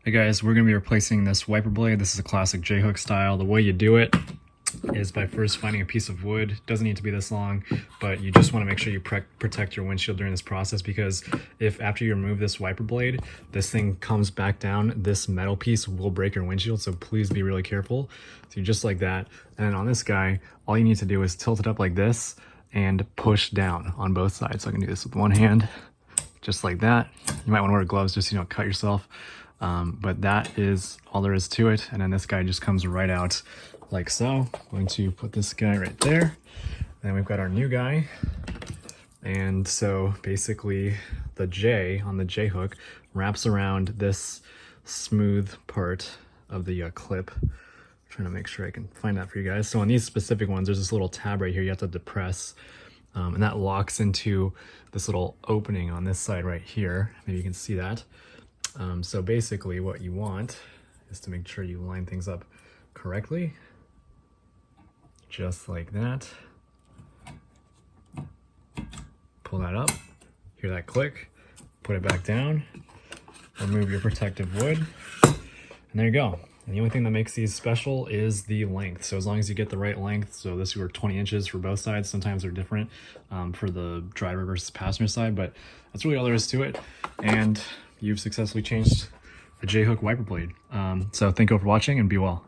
Hey guys, we're going to be replacing this wiper blade. This is a classic J-hook style. The way you do it is by first finding a piece of wood. Doesn't need to be this long, but you just want to make sure you protect your windshield during this process, because if after you remove this wiper blade, this thing comes back down, this metal piece will break your windshield, so please be really careful. So just like that. And then on this guy, all you need to do is tilt it up like this and push down on both sides. So I can do this with one hand, just like that. You might want to wear gloves just so you don't cut yourself. But that is all there is to it. And then this guy just comes right out like so. I'm going to put this guy right there. Then we've got our new guy. And so basically the J on the J hook wraps around this smooth part of the clip. I'm trying to make sure I can find that for you guys. So on these specific ones, there's this little tab right here you have to depress. And that locks into this little opening on this side right here. Maybe you can see that. So basically what you want is to make sure you line things up correctly, just like that. Pull that up, hear that click, put it back down, remove your protective wood, and there you go. And the only thing that makes these special is the length. So as long as you get the right length, so this were 20 inches for both sides. Sometimes they're different for the driver versus passenger side, but that's really all there is to it. And you've successfully changed a J-hook wiper blade. So thank you all for watching, and be well.